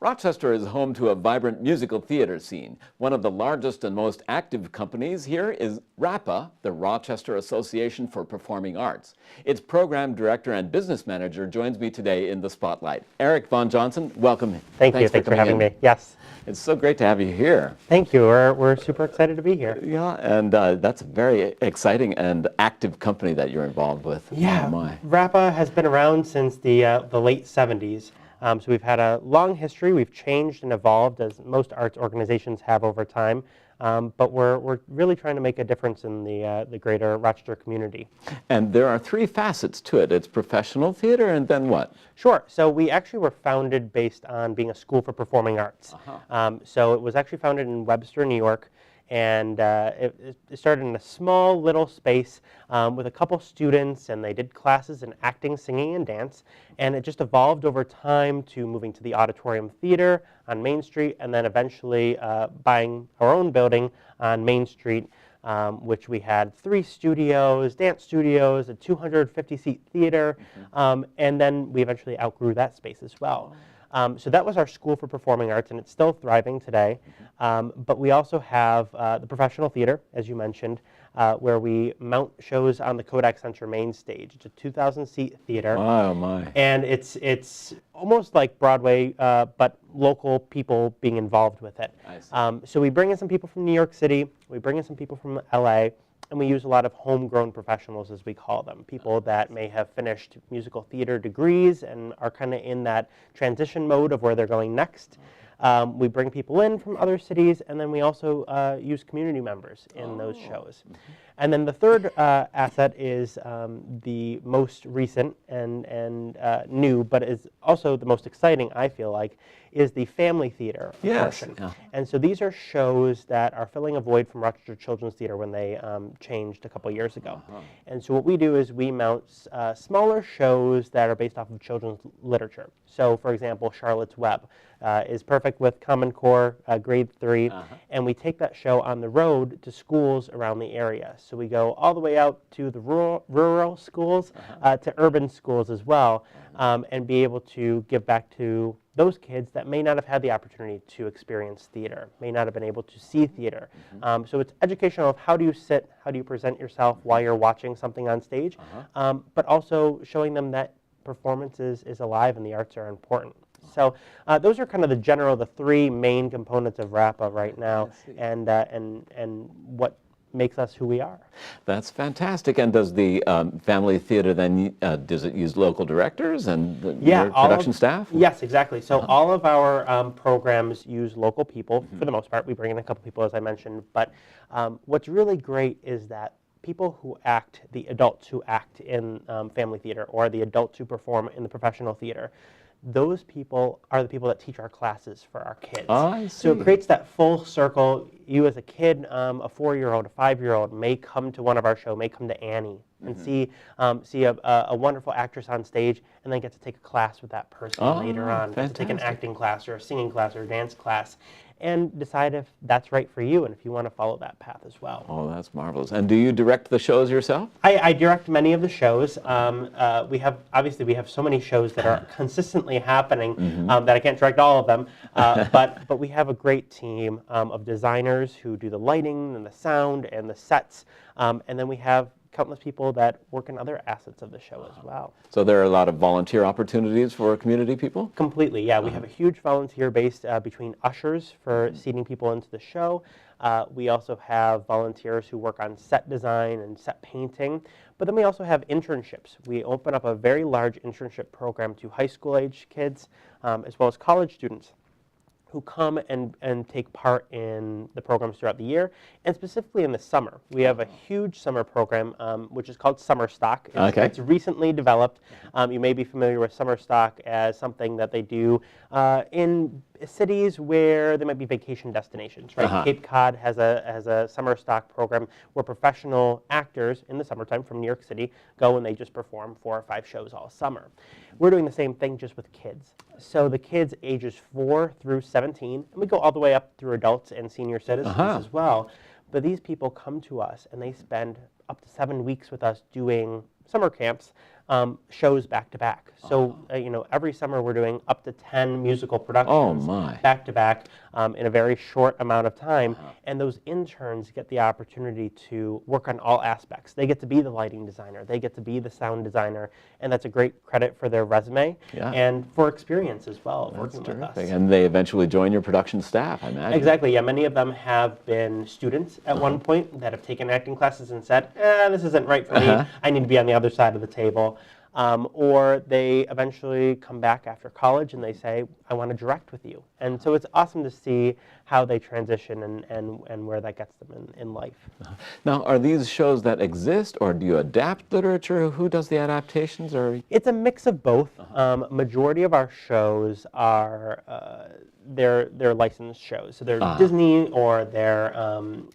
Rochester is home to a vibrant musical theater scene. One of the largest and most active companies here is RAPA, the Rochester Association for Performing Arts. Its program director and business manager joins me today in the spotlight. Eric Vaughn Johnson, welcome. Thank you. Thanks for having me. Yes. It's so great to have you here. Thank you. We're super excited to be here. Yeah, and that's a very exciting and active company that you're involved with. Yeah, oh my. RAPA has been around since the late 70s. So we've had a long history. We've changed and evolved as most arts organizations have over time. But we're really trying to make a difference in the greater Rochester community. And there are three facets to it. It's professional theater and then what? Sure. So we actually were founded based on being a school for performing arts. So it was actually founded in Webster, New York. And it started in a small little space with a couple students, and they did classes in acting, singing, and dance. And it just evolved over time to moving to the Auditorium Theater on Main Street, and then eventually buying our own building on Main Street, which we had 3 studios, dance studios, a 250-seat theater, and then we eventually outgrew that space as well. So that was our School for Performing Arts, and it's still thriving today. But we also have the Professional Theater, as you mentioned, where we mount shows on the Kodak Center main stage. It's a 2,000-seat theater. Oh, my. And it's almost like Broadway, but local people being involved with it. I see. So we bring in some people from New York City. We bring in some people from LA. And we use a lot of homegrown professionals, as we call them, people that may have finished musical theater degrees and are kind of in that transition mode of where they're going next. We bring people in from other cities, and then we also use community members in those shows. And then the third asset is the most recent and new, but is also the most exciting, I feel like, is the family theater portion. Yeah. And so these are shows that are filling a void from Rochester Children's Theater when they changed a couple years ago. And so what we do is we mount smaller shows that are based off of children's literature. So, for example, Charlotte's Web is perfect with Common Core, grade 3, and we take that show on the road to schools around the area. So we go all the way out to the rural schools, to urban schools as well, and be able to give back to those kids that may not have had the opportunity to experience theater, may not have been able to see theater. So it's educational of how do you sit, how do you present yourself while you're watching something on stage, but also showing them that performance is alive and the arts are important. So those are kind of the 3 main components of RAPA right now, and what makes us who we are. That's fantastic. And does the family theater then, does it use local directors and your production staff? Yes, exactly. So all of our programs use local people for the most part. We bring in a couple people, as I mentioned. But what's really great is that people who act, the adults who act in family theater or the adults who perform in the professional theater, those people are the people that teach our classes for our kids. I see. So it creates that full circle. You as a kid, a 4-year-old, a 5-year-old may come to one of our shows, may come to Annie and see a wonderful actress on stage and then get to take a class with that person later on. Get to take an acting class or a singing class or a dance class and decide if that's right for you and if you want to follow that path as well. Oh, that's marvelous. And do you direct the shows yourself? I direct many of the shows. We have so many shows that are consistently happening that I can't direct all of them. But we have a great team of designers who do the lighting and the sound and the sets. And then we have countless people that work in other assets of the show as well. So there are a lot of volunteer opportunities for community people? Completely, yeah. We have a huge volunteer base between ushers for seating people into the show. We also have volunteers who work on set design and set painting. But then we also have internships. We open up a very large internship program to high school age kids as well as college students who come and take part in the programs throughout the year, and specifically in the summer. We have a huge summer program, which is called Summer Stock. It's recently developed. You may be familiar with Summer Stock as something that they do in cities where there might be vacation destinations, right? Cape Cod has a Summer Stock program where professional actors in the summertime from New York City go and they just perform 4 or 5 shows all summer. We're doing the same thing just with kids. So the kids ages 4 through 17, and we go all the way up through adults and senior citizens as well. But these people come to us and they spend up to 7 weeks with us doing summer camps shows back to back. So, every summer we're doing up to 10 musical productions back to back in a very short amount of time. And those interns get the opportunity to work on all aspects. They get to be the lighting designer. They get to be the sound designer. And that's a great credit for their resume and for experience as well working with us. And they eventually join your production staff, I imagine. Exactly, yeah. Many of them have been students at one point that have taken acting classes and said, this isn't right for me. I need to be on the other side of the table. Or they eventually come back after college and they say, I want to direct with you. And so it's awesome to see how they transition and where that gets them in life. Now, are these shows that exist, or do you adapt literature? Who does the adaptations? Or it's a mix of both. Majority of our shows are they're licensed shows. So they're Disney or they're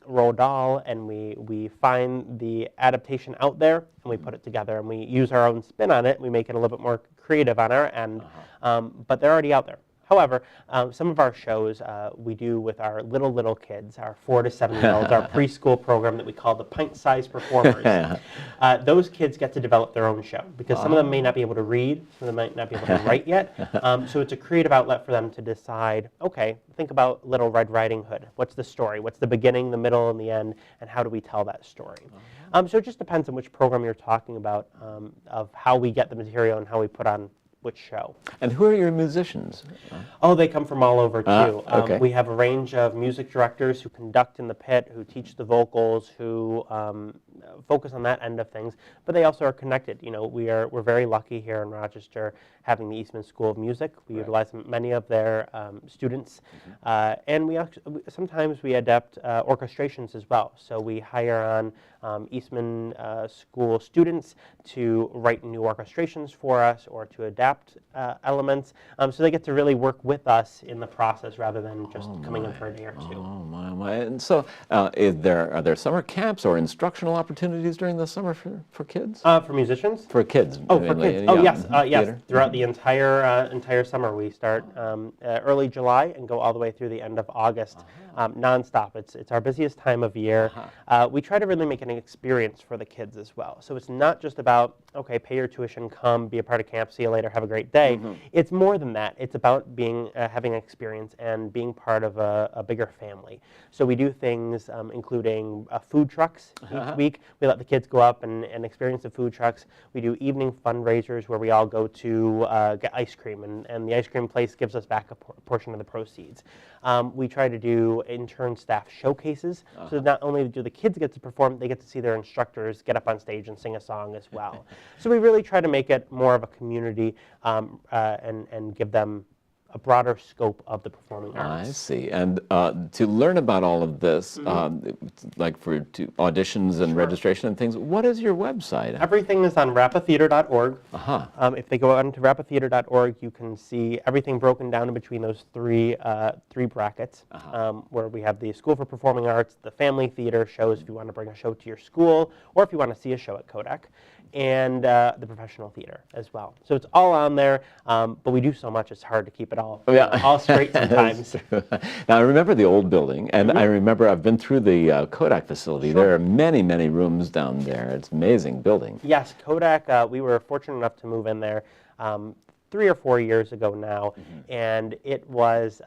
Roald Dahl, and we find the adaptation out there and we put it together and we use our own spin on it. We make it a little bit more creative on our end, but they're already out there. However, some of our shows we do with our little kids, our 4 to 7-year-olds, our preschool program that we call the pint-sized performers. Those kids get to develop their own show because some of them may not be able to read, some of them might not be able to write yet. So it's a creative outlet for them to decide, okay, think about Little Red Riding Hood. What's the story? What's the beginning, the middle, and the end, and how do we tell that story? So it just depends on which program you're talking about, of how we get the material and how we put on which show. And who are your musicians? Oh, they come from all over too. Okay. We have a range of music directors who conduct in the pit, who teach the vocals, who focus on that end of things, but they also are connected. We're very lucky here in Rochester having the Eastman School of Music. We utilize many of their students, and sometimes we adapt orchestrations as well. So we hire on Eastman School students to write new orchestrations for us or to adapt elements, so they get to really work with us in the process rather than just coming in for a day or two. Oh my! And so, are there summer camps or instructional opportunities during the summer for kids? For musicians? For kids. Oh, for kids. Oh, yes, yes. Throughout the entire summer, we start early July and go all the way through the end of August, nonstop. It's our busiest time of year. We try to really make an experience for the kids as well. So it's not just about, okay, pay your tuition, come, be a part of camp, see you later, have a great day. It's more than that. It's about having an experience and being part of a bigger family. So we do things including food trucks each week. We let the kids go up and experience the food trucks. We do evening fundraisers where we all go to get ice cream, and the ice cream place gives us back a portion of the proceeds. We try to do intern staff showcases, so that not only do the kids get to perform, they get to see their instructors get up on stage and sing a song as well. So we really try to make it more of a community and give them a broader scope of the performing arts. I see. And to learn about all of this, like for auditions and registration and things, what is your website? Everything is on rapatheater.org. If they go on to rapatheater.org, you can see everything broken down in between those three brackets, where we have the School for Performing Arts, the Family Theater shows if you want to bring a show to your school, or if you want to see a show at Kodak, and the Professional Theater as well. So it's all on there, but we do so much it's hard to keep it all straight sometimes. Now, I remember the old building, and I remember I've been through the Kodak facility. There are many, many rooms down there. It's an amazing building. Yes, Kodak, we were fortunate enough to move in there 3 or 4 years ago now, and it was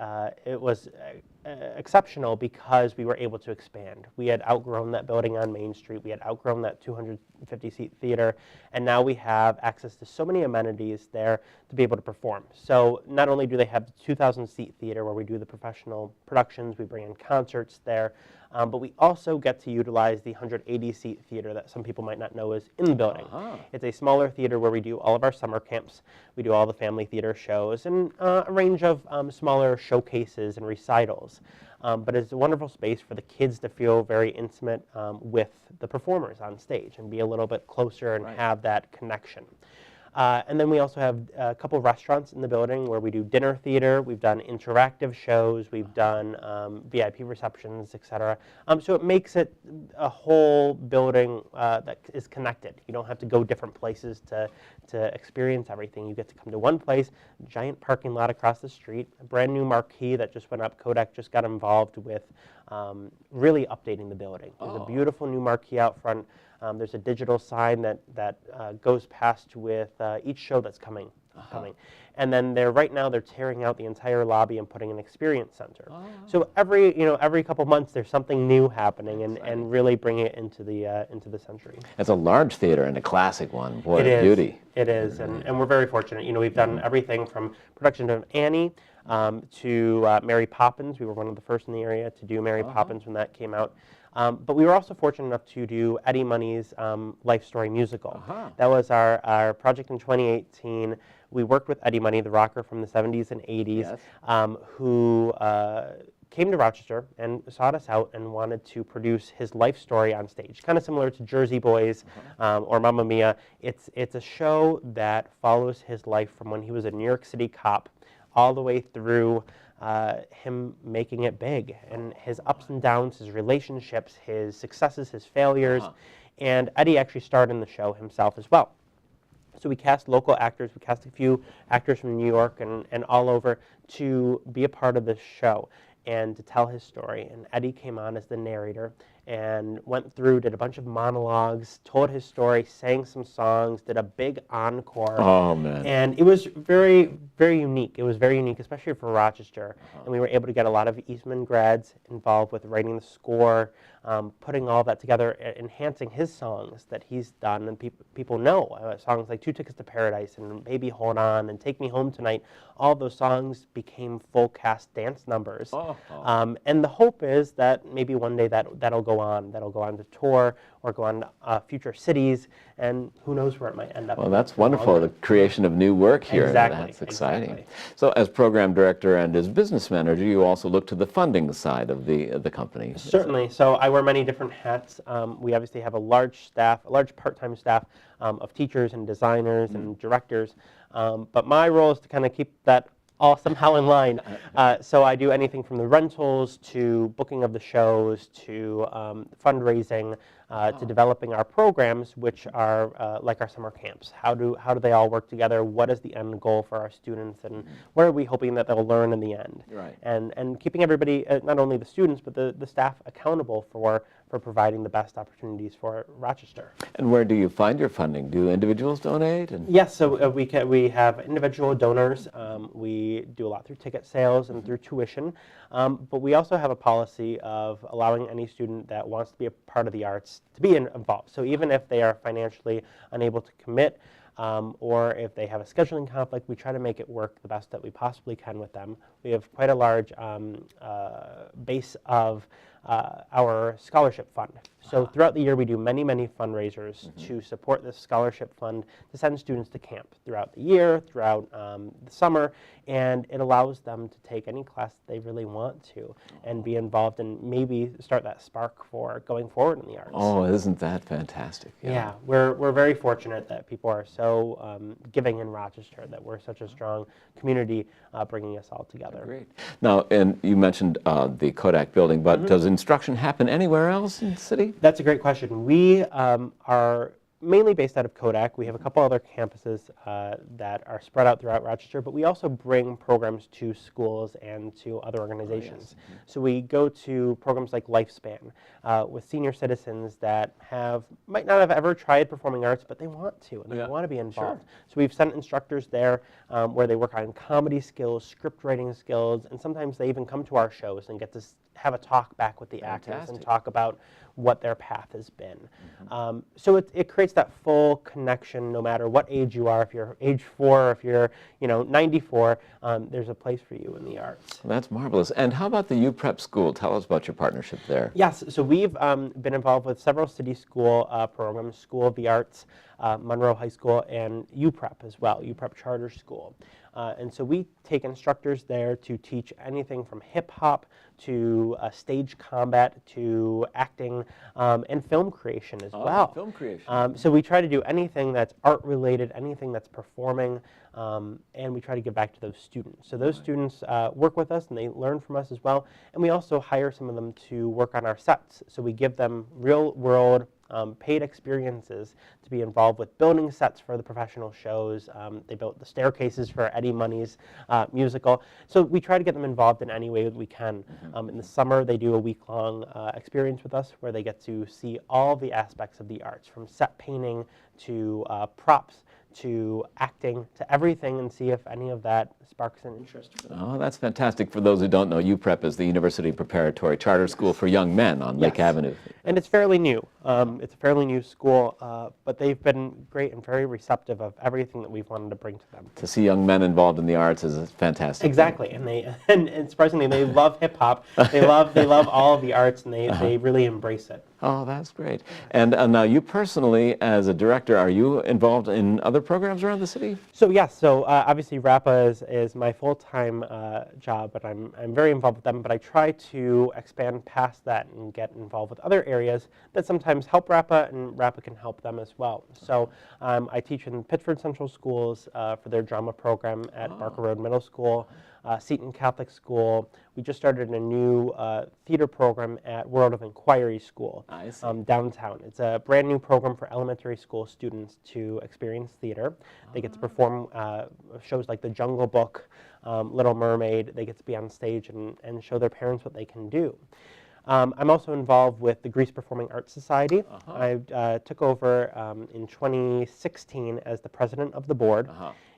exceptional because we were able to expand. We had outgrown that building on Main Street. We had outgrown that 250-seat theater, and now we have access to so many amenities there to be able to perform. So not only do they have the 2,000-seat theater where we do the professional productions, we bring in concerts there, but we also get to utilize the 180-seat theater that some people might not know is in the building. It's a smaller theater where we do all of our summer camps. We do all the family theater shows and a range of smaller showcases and recitals. But it's a wonderful space for the kids to feel very intimate with the performers on stage and be a little bit closer and have that connection. And then we also have a couple of restaurants in the building where we do dinner theater. We've done interactive shows. We've done VIP receptions, etc. So it makes it a whole building that is connected. You don't have to go different places to experience everything. You get to come to one place, giant parking lot across the street, a brand new marquee that just went up. Kodak just got involved with really updating the building. There's a beautiful new marquee out front. There's a digital sign that goes past with each show that's coming. And then right now they're tearing out the entire lobby and putting an experience center. So every couple months there's something new happening, and really bringing it into the century. It's a large theater and a classic one. Boy, It is. beauty. It is, and we're very fortunate. We've done everything from production of Annie to Mary Poppins. We were one of the first in the area to do Mary Poppins when that came out. But we were also fortunate enough to do Eddie Money's Life Story musical. That was our project in 2018. We worked with Eddie Money, the rocker from the 70s and 80s, who came to Rochester and sought us out and wanted to produce his life story on stage, kind of similar to Jersey Boys or Mamma Mia. It's a show that follows his life from when he was a New York City cop all the way through him making it big, and his ups and downs, his relationships, his successes, his failures. And Eddie actually starred in the show himself as well. So we cast local actors, we cast a few actors from New York and all over to be a part of this show and to tell his story. And Eddie came on as the narrator and went through, did a bunch of monologues, told his story, sang some songs, did a big encore. Oh, man. And it was very, very unique. It was very unique, especially for Rochester. And we were able to get a lot of Eastman grads involved with writing the score, putting all that together, enhancing his songs that he's done. And people know songs like 2 Tickets to Paradise and Baby Hold On and Take Me Home Tonight. All those songs became full cast dance numbers. And the hope is that maybe one day that'll go on to tour or go on to future cities, and who knows where it might end up. Well, that's wonderful, the creation of new work here. Exactly. That's exciting. Exactly. So as program director and as business manager, you also look to the funding side of the company. Certainly. So I wear many different hats. We obviously have a large part-time staff of teachers and designers and directors, but my role is to kind of keep that all somehow in line. So I do anything from the rentals to booking of the shows to fundraising to developing our programs, which are like our summer camps. How do they all work together? What is the end goal for our students, and what are we hoping that they'll learn in the end? Right. And keeping everybody, not only the students but the staff, accountable for providing the best opportunities for Rochester. And where do you find your funding? Do individuals donate? Yes, so we have individual donors. We do a lot through ticket sales and through tuition, but we also have a policy of allowing any student that wants to be a part of the arts to be involved. So even if they are financially unable to commit, or if they have a scheduling conflict, we try to make it work the best that we possibly can with them. We have quite a large base of our scholarship fund. So throughout the year we do many fundraisers to support this scholarship fund to send students to camp throughout the year, throughout the summer, and it allows them to take any class they really want to and be involved and maybe start that spark for going forward in the arts. Oh, isn't that fantastic? Yeah, we're very fortunate that people are so giving in Rochester, that we're such a strong community bringing us all together. Great. Now, and you mentioned the Kodak building, but does instruction happen anywhere else in the city? That's a great question. We are mainly based out of Kodak. We have a couple other campuses that are spread out throughout Rochester, but we also bring programs to schools and to other organizations. So we go to programs like Lifespan with senior citizens that might not have ever tried performing arts, but they want to, and they want to be involved. So we've sent instructors there where they work on comedy skills, script writing skills, and sometimes they even come to our shows and get to have a talk back with the actors and talk about what their path has been. So it creates that full connection no matter what age you are. If you're age 4 or if you're 94, there's a place for you in the arts. That's marvelous. And how about the UPrep school? Tell us about your partnership there. Yes, so we've been involved with several city school programs, School of the Arts, Monroe High School, and UPrep as well, UPrep Charter School. And so we take instructors there to teach anything from hip hop to stage combat to acting and film creation as well. Film creation. So we try to do anything that's art related, anything that's performing, and we try to give back to those students. So those students work with us and they learn from us as well. And we also hire some of them to work on our sets. So we give them real world paid experiences to be involved with building sets for the professional shows. They built the staircases for Eddie Money's musical. So we try to get them involved in any way that we can. In the summer, they do a week-long experience with us where they get to see all the aspects of the arts, from set painting to props to acting to everything, and see if any of that sparks an interest for them. Oh, that's fantastic. For those who don't know, UPrep is the University Preparatory Charter School for Young Men on Lake Avenue. And it's fairly new. It's a fairly new school, but they've been great and very receptive of everything that we've wanted to bring to them. To see young men involved in the arts is fantastic. Exactly, and and surprisingly, they love hip hop. They love all of the arts, and they really embrace it. Oh, that's great. And now you personally, as a director, are you involved in other programs around the city? So yes, so obviously RAPA is my full-time job, but I'm very involved with them. But I try to expand past that and get involved with other areas that sometimes help RAPA, and RAPA can help them as well. So I teach in Pittsford Central Schools for their drama program at Barker Road Middle School. Seton Catholic School. We just started a new theater program at World of Inquiry School downtown. It's a brand new program for elementary school students to experience theater. They get to perform shows like The Jungle Book, Little Mermaid. They get to be on stage and show their parents what they can do. I'm also involved with the Greece Performing Arts Society. I took over in 2016 as the president of the board.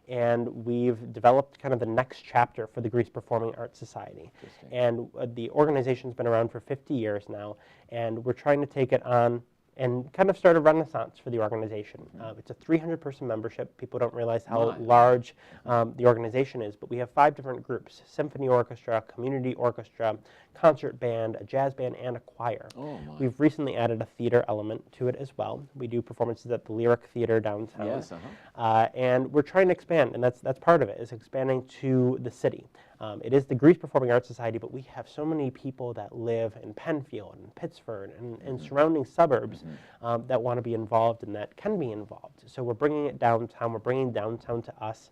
And we've developed kind of the next chapter for the Greece Performing Arts Society. And the organization's been around for 50 years now, and we're trying to take it on and kind of start a renaissance for the organization. It's a 300-person membership. People don't realize how large the organization is, but we have 5 different groups: symphony orchestra, community orchestra, concert band, a jazz band, and a choir. We've recently added a theater element to it as well. We do performances at the Lyric Theater downtown. And we're trying to expand, and that's part of it, is expanding to the city. It is the Greece Performing Arts Society, but we have so many people that live in Penfield and Pittsford and surrounding suburbs that want to be involved and that can be involved. So we're bringing it downtown. We're bringing downtown to us,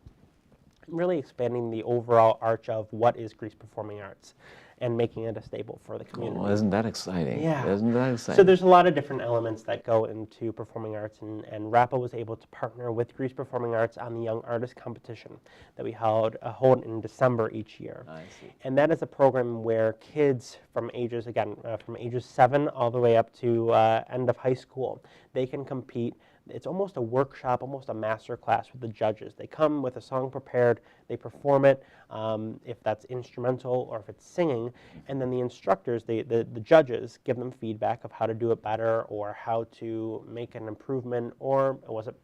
really expanding the overall arch of what is Greece Performing Arts and making it a staple for the community. Oh, isn't that exciting? Yeah. Isn't that exciting? So there's a lot of different elements that go into performing arts, and RAPA was able to partner with Greece Performing Arts on the Young Artist Competition that we hold in December each year. I see. And that is a program where kids from ages 7 all the way up to end of high school, they can compete. It's almost a workshop, almost a master class with the judges. They come with a song prepared, they perform it, if that's instrumental or if it's singing, and then the instructors, the judges, give them feedback of how to do it better or how to make an improvement, or was it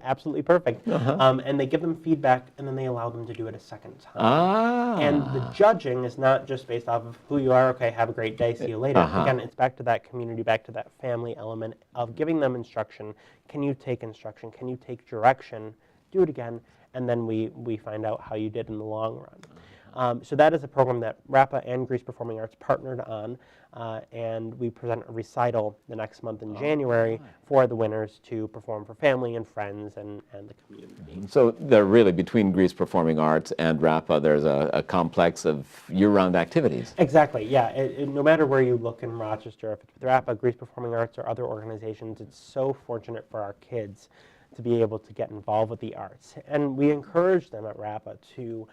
absolutely perfect. And they give them feedback, and then they allow them to do it a second time. And the judging is not just based off of who you are, okay, have a great day, see you later. Again, it's back to that community, back to that family element of giving them instruction. Can you take instruction? Can you take direction? Do it again, and then we find out how you did in the long run. So that is a program that RAPA and Greece Performing Arts partnered on, and we present a recital the next month in January for the winners to perform for family and friends and the community. So they're really, between Greece Performing Arts and RAPA, there's a complex of year-round activities. Exactly, yeah. No matter where you look in Rochester, if it's with RAPA, Greece Performing Arts, or other organizations, it's so fortunate for our kids to be able to get involved with the arts. And we encourage them at RAPA to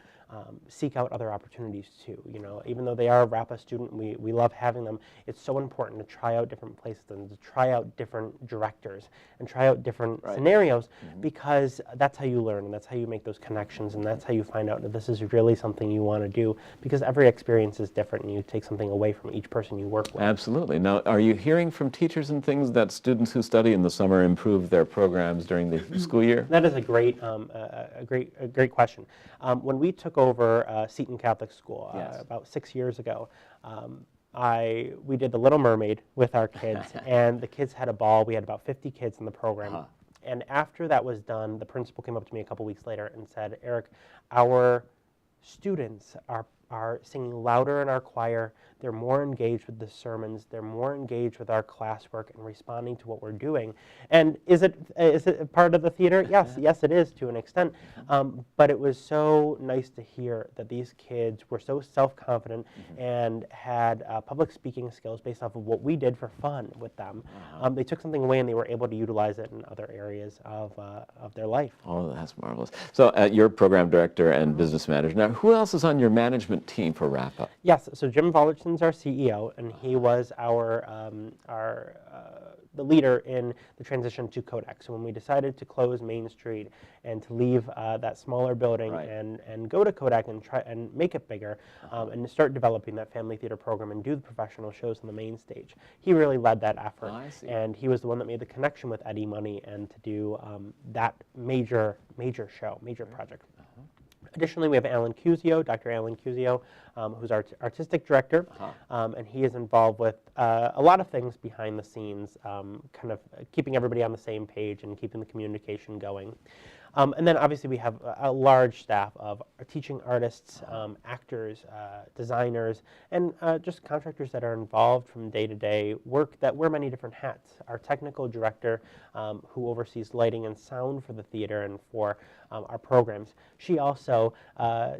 seek out other opportunities too. Even though they are a RAPA student, we love having them. It's so important to try out different places and to try out different directors and try out different scenarios, because that's how you learn, and that's how you make those connections, and that's how you find out that this is really something you want to do, because every experience is different and you take something away from each person you work with. Absolutely. Now, are you hearing from teachers and things that students who study in the summer improve their programs during the school year? That is a great question. When we took over Seton Catholic School about 6 years ago, we did The Little Mermaid with our kids, and the kids had a ball. We had about 50 kids in the program. And after that was done, the principal came up to me a couple weeks later and said, "Eric, our students are singing louder in our choir they're more engaged with the sermons, they're more engaged with our classwork and responding to what we're doing. And is it a part of the theater? Yes, yes it is to an extent. But it was so nice to hear that these kids were so self-confident and had public speaking skills based off of what we did for fun with them. They took something away and they were able to utilize it in other areas of their life. Oh, that's marvelous. So you're program director and business manager. Now, who else is on your management team for RAPA? Yes, so Jim Vollertson's our CEO, and he was the leader in the transition to Kodak. So when we decided to close Main Street and to leave that smaller building and go to Kodak and try and make it bigger and start developing that family theater program and do the professional shows on the main stage, he really led that effort. And he was the one that made the connection with Eddie Money and to do that major project. Additionally, we have Alan Cusio, Dr. Alan Cusio, who's our artistic director, and he is involved with a lot of things behind the scenes, kind of keeping everybody on the same page and keeping the communication going. And then obviously we have a large staff of teaching artists, actors, designers, and just contractors that are involved from day-to-day work that wear many different hats. Our technical director, who oversees lighting and sound for the theater and for our programs, she also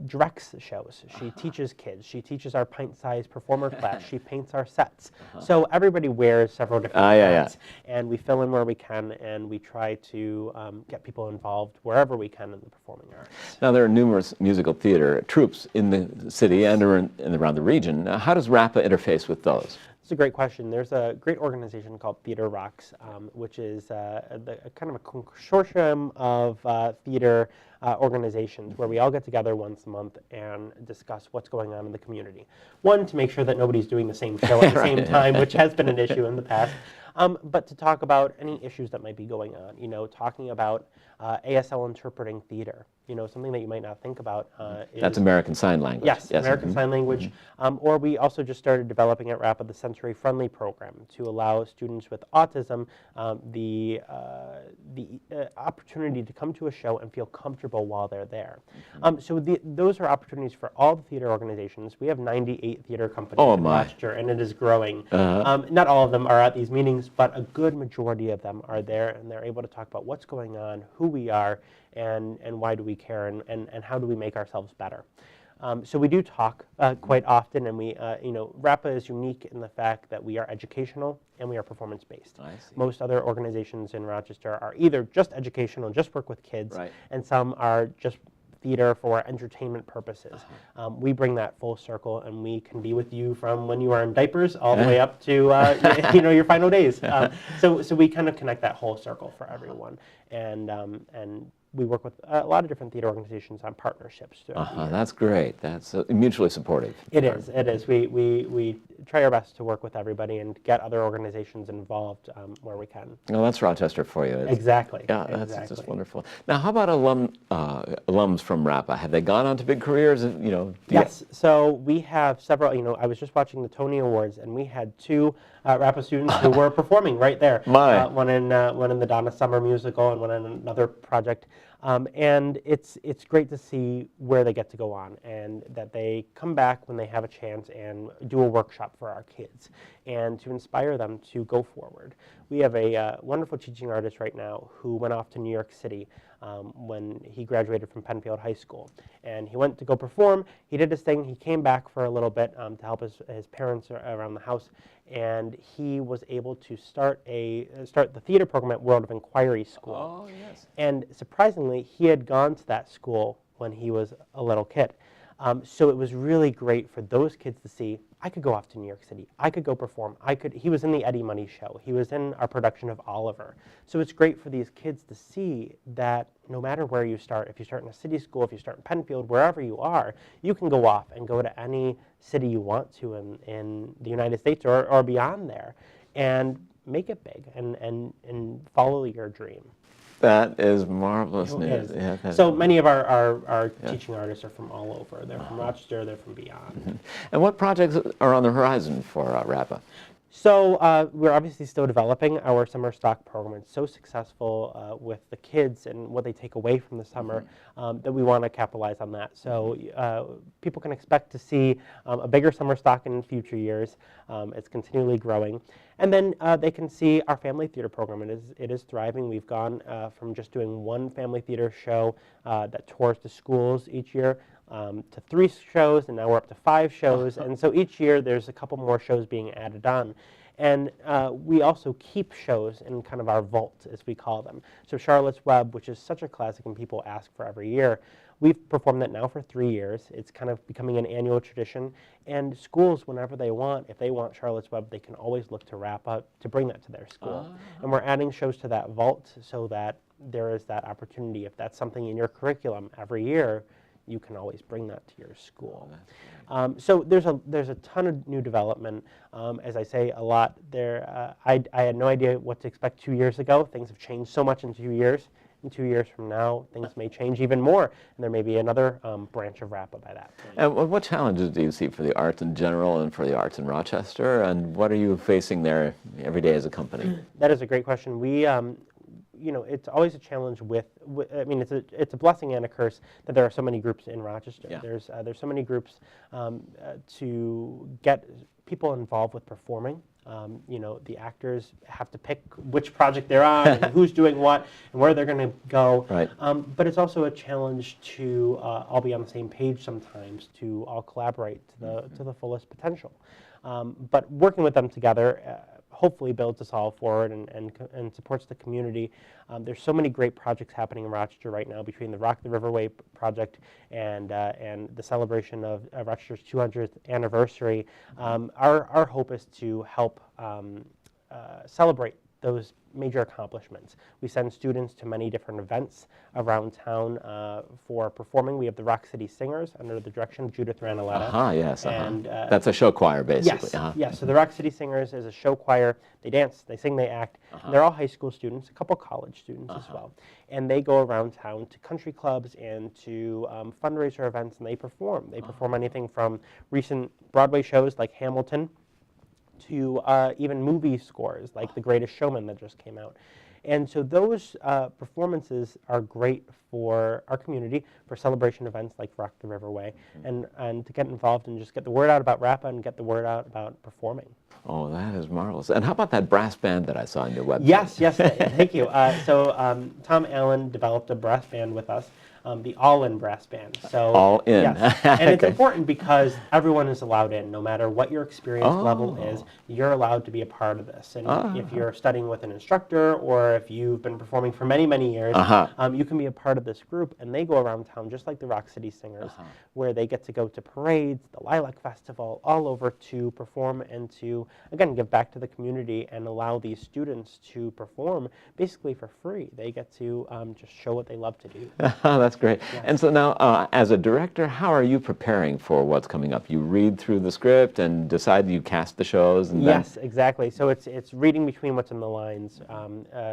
directs shows. She teaches kids. She teaches our pint-sized performer class. She paints our sets. So everybody wears several different hats, and we fill in where we can, and we try to get people involved wherever we can in the performing arts. Now, there are numerous musical theater troupes in the city and around the region. Now, how does RAPA interface with those? It's a great question. There's a great organization called Theater Rocks, which is kind of a consortium of theater organizations where we all get together once a month and discuss what's going on in the community. One, to make sure that nobody's doing the same show at the same time, which has been an issue in the past, but to talk about any issues that might be going on. You know, talking about ASL interpreting theater. You know, something that you might not think about. That's American Sign Language. Yes, American Sign Language. Or we also just started developing at RAPA the Sensory Friendly program to allow students with autism the opportunity to come to a show and feel comfortable while they're there. So those are opportunities for all the theater organizations. We have 98 theater companies in Rochester, and it is growing. Not all of them are at these meetings, but a good majority of them are there, and they're able to talk about what's going on, who we are, and why do we care, and how do we make ourselves better. So we do talk quite often, and we, you know, RAPA is unique in the fact that we are educational and we are performance-based. Most other organizations in Rochester are either just educational, just work with kids, and some are just theater for entertainment purposes. We bring that full circle, and we can be with you from when you are in diapers all the way up to you know, your final days. So we kind of connect that whole circle for everyone, and we work with a lot of different theater organizations on partnerships. That's great. That's mutually supportive. It is. It is. We try our best to work with everybody and get other organizations involved where we can. Well, that's Rochester for you. Exactly. Yeah, that's just wonderful. Now, how about alums from RAPA? Have they gone on to big careers? You know. Yes. So we have several. You know, I was just watching the Tony Awards, and we had two RAPA students who were performing right there. One in the Donna Summer musical, and one in another project. And it's great to see where they get to go on, and that they come back when they have a chance and do a workshop for our kids, and to inspire them to go forward. We have a wonderful teaching artist right now who went off to New York City when he graduated from Penfield High School, and he went to go perform. He did his thing. He came back for a little bit to help his parents around the house, and he was able to start the theater program at World of Inquiry School. Oh, yes. And surprisingly, he had gone to that school when he was a little kid. So it was really great for those kids to see, I could go off to New York City. I could go perform. He was in the Eddie Money show. He was in our production of Oliver. So it's great for these kids to see that no matter where you start, if you start in a city school, if you start in Penfield, wherever you are, you can go off and go to any city you want to in the United States or beyond there and make it big and follow your dream. That is marvelous news. Yeah, so many of our teaching artists are from all over. They're from Rochester, they're from beyond. And what projects are on the horizon for RAPA? So we're obviously still developing our summer stock program. It's so successful with the kids and what they take away from the summer that we want to capitalize on that. So people can expect to see a bigger summer stock in future years. It's continually growing. And then they can see our family theater program. It is thriving. We've gone from just doing one family theater show that tours the schools each year to 3 shows, and now we're up to 5 shows. And so each year there's a couple more shows being added on. And we also keep shows in kind of our vault, as we call them. So Charlotte's Web, which is such a classic and people ask for every year, we've performed that now for 3 years. It's kind of becoming an annual tradition. And schools, whenever they want, if they want Charlotte's Web, they can always look to RAPA to bring that to their school. And we're adding shows to that vault so that there is that opportunity. If that's something in your curriculum every year, you can always bring that to your school. So there's a ton of new development. As I say a lot, I had no idea what to expect 2 years ago. Things have changed so much in 2 years. In 2 years from now, things may change even more, and there may be another branch of RAPA by that point. And what challenges do you see for the arts in general and for the arts in Rochester, and what are you facing there every day as a company? That is a great question. It's always a challenge I mean, it's a blessing and a curse that there are so many groups in Rochester. Yeah. There's so many groups to get people involved with performing. The actors have to pick which project they're on and who's doing what and where they're going to go. Right. But it's also a challenge to all be on the same page sometimes, to all collaborate to the fullest potential. But working with them together hopefully builds us all forward and supports the community. There's so many great projects happening in Rochester right now between the Rock the Riverway project and the celebration of Rochester's 200th anniversary. Our hope is to help celebrate those major accomplishments. We send students to many different events around town for performing. We have the Rock City Singers under the direction of Judith Ranaletta. Yes. And, that's a show choir, basically. Yes, yes. So the Rock City Singers is a show choir. They dance, they sing, they act. And they're all high school students, a couple college students as well. And they go around town to country clubs and to fundraiser events, and they perform. They perform anything from recent Broadway shows like Hamilton to even movie scores like The Greatest Showman that just came out. And so those performances are great for our community, for celebration events like Rock the Riverway, and to get involved and just get the word out about RAPA and get the word out about performing. Oh, that is marvelous. And how about that brass band that I saw on your website? Yes, thank you. So Tom Allen developed a brass band with us. The All-In Brass Band. So, All in. Yes. And it's important because everyone is allowed in, no matter what your experience level is, you're allowed to be a part of this. And if you're studying with an instructor or if you've been performing for many, many years, you can be a part of this group. And they go around town just like the Rock City Singers, where they get to go to parades, the Lilac Festival, all over to perform and to, again, give back to the community and allow these students to perform basically for free. They get to just show what they love to do. That's great. Yes. And so now, as a director, how are you preparing for what's coming up? You read through the script and decide you cast the shows? And yes, exactly. So it's reading between what's in the lines.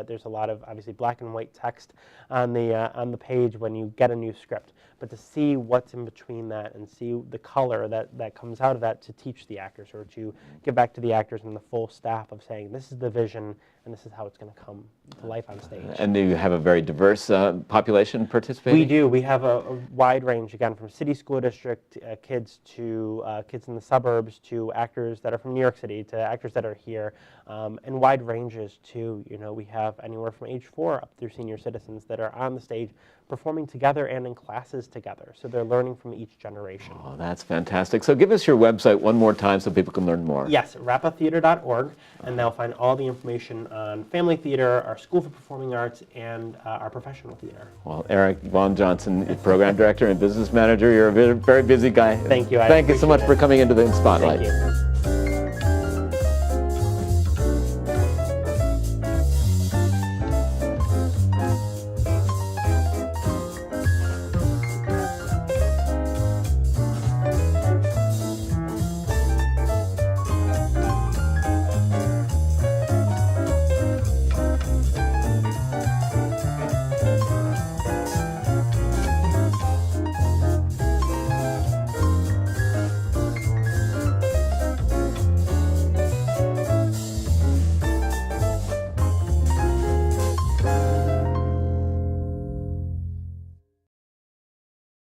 There's a lot of, obviously, black and white text on the page when you get a new script. But to see what's in between that and see the color that comes out of that to teach the actors or to give back to the actors and the full staff of saying, this is the vision and this is how it's going to come to life on stage. And do you have a very diverse population participating? We do. We have a wide range, again, from city school district kids to kids in the suburbs to actors that are from New York City to actors that are here, and wide ranges too. We have anywhere from age 4 up through senior citizens that are on the stage performing together and in classes together. So they're learning from each generation. Oh, that's fantastic. So give us your website one more time so people can learn more. Yes, rapatheater.org, and they'll find all the information on family theater, our School for Performing Arts, and our professional theater. Well, Eric Vaughn Johnson, Program Director and Business Manager, you're a very busy guy. Thank you. Thank you so much for coming into the Spotlight. Thank you.